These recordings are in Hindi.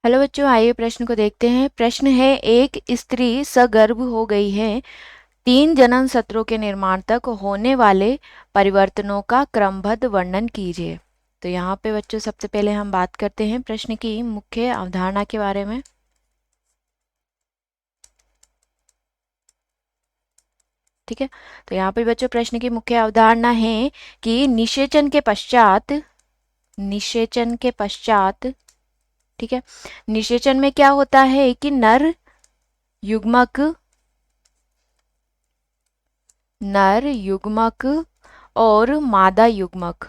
हेलो बच्चों, आइए प्रश्न को देखते हैं। प्रश्न है, एक स्त्री सगर्भ हो गई है। 3 जनन सत्रों के निर्माण तक होने वाले परिवर्तनों का क्रमबद्ध वर्णन कीजिए। तो यहाँ पे बच्चों सबसे पहले हम बात करते हैं प्रश्न की मुख्य अवधारणा के बारे में। ठीक है, तो यहाँ पे बच्चों प्रश्न की मुख्य अवधारणा है कि निषेचन के पश्चात ठीक है, निषेचन में क्या होता है कि नर युग्मक और मादा युग्मक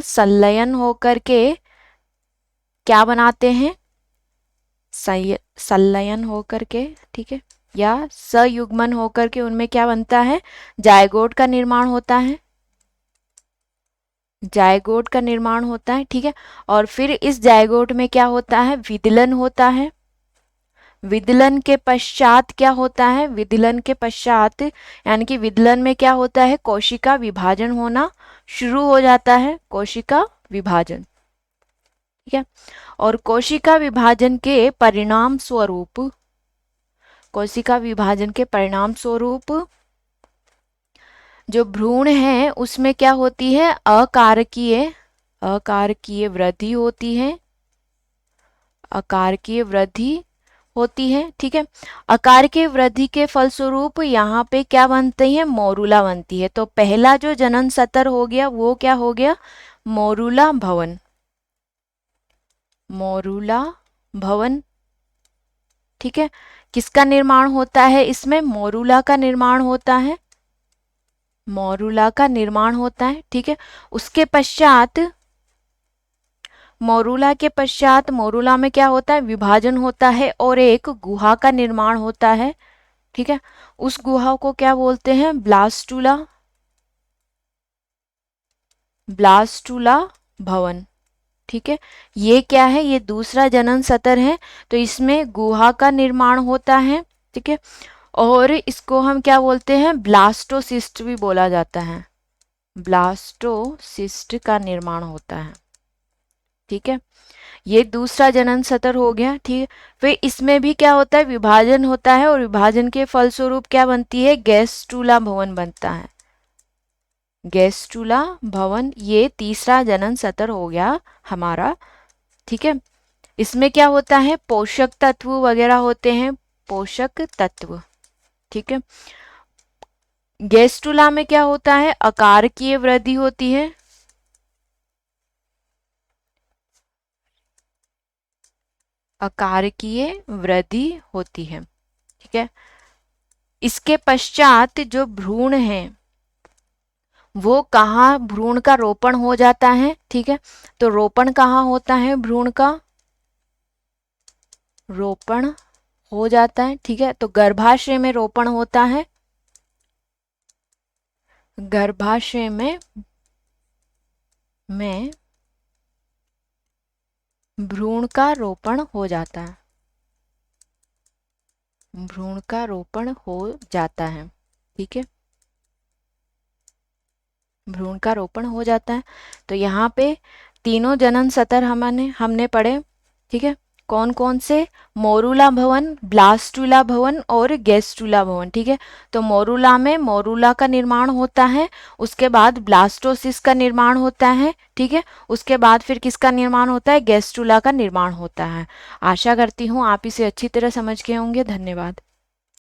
संलयन होकर के क्या बनाते हैं, संलयन होकर के, ठीक है, या सयुग्मन होकर के उनमें क्या बनता है, जायगोट का निर्माण होता है। जायगोट का निर्माण होता है, ठीक है। और फिर इस जायगोट में क्या होता है, विदलन होता है। विदलन के पश्चात क्या होता है, विदलन के पश्चात यानी कि विदलन में क्या होता है, कोशिका विभाजन होना शुरू हो जाता है। कोशिका विभाजन, ठीक है। और कोशिका विभाजन के परिणाम स्वरूप जो भ्रूण है उसमें क्या होती है, अकारकीय वृद्धि होती है। अकारकीय वृद्धि होती है, ठीक है। अकारकीय वृद्धि के फलस्वरूप यहाँ पे क्या बनती है, मोरूला बनती है। तो पहला जो जनन सतर हो गया वो क्या हो गया, मोरूला भवन, ठीक है। किसका निर्माण होता है, इसमें मोरूला का निर्माण होता है। ठीक है। उसके पश्चात मोरूला में क्या होता है, विभाजन होता है और एक गुहा का निर्माण होता है, ठीक है। उस गुहा को क्या बोलते हैं, ब्लास्टूला भवन, ठीक है। ये क्या है, ये दूसरा जनन सतर है। तो इसमें गुहा का निर्माण होता है, ठीक है। और इसको हम क्या बोलते हैं, ब्लास्टोसिस्ट भी बोला जाता है। ब्लास्टोसिस्ट का निर्माण होता है, ठीक है। ये दूसरा जनन सतर हो गया, ठीक है। फिर इसमें भी क्या होता है, विभाजन होता है और विभाजन के फलस्वरूप क्या बनती है, गैस्ट्रूला भवन बनता है। गैस्ट्रूला भवन ये तीसरा जनन सतर हो गया हमारा, ठीक है। इसमें क्या होता है, पोषक तत्व वगैरह होते हैं, पोषक तत्व, ठीक है। गैस्ट्रूला में क्या होता है, अकारकीय वृद्धि होती है। अकारकीय वृद्धि होती है, ठीक है। इसके पश्चात जो भ्रूण है वो कहाँ, भ्रूण का रोपण हो जाता है, ठीक है। तो रोपण कहाँ होता है, भ्रूण का रोपण हो जाता है, ठीक है। तो गर्भाशय में रोपण होता है, गर्भाशय में भ्रूण का रोपण हो जाता है, भ्रूण का रोपण हो जाता है, ठीक है। भ्रूण का रोपण हो जाता है। तो यहाँ पे तीनों जनन सतर हमने पढ़े, ठीक है। कौन कौन से, मोरूला भवन, ब्लास्टूला भवन और गैस्ट्रूला भवन, ठीक है। तो मोरूला में मोरूला का निर्माण होता है, उसके बाद ब्लास्टोसिस का निर्माण होता है, ठीक है। उसके बाद फिर किसका निर्माण होता है, गैस्ट्रूला का निर्माण होता है। आशा करती हूँ आप इसे अच्छी तरह समझ गए होंगे। धन्यवाद।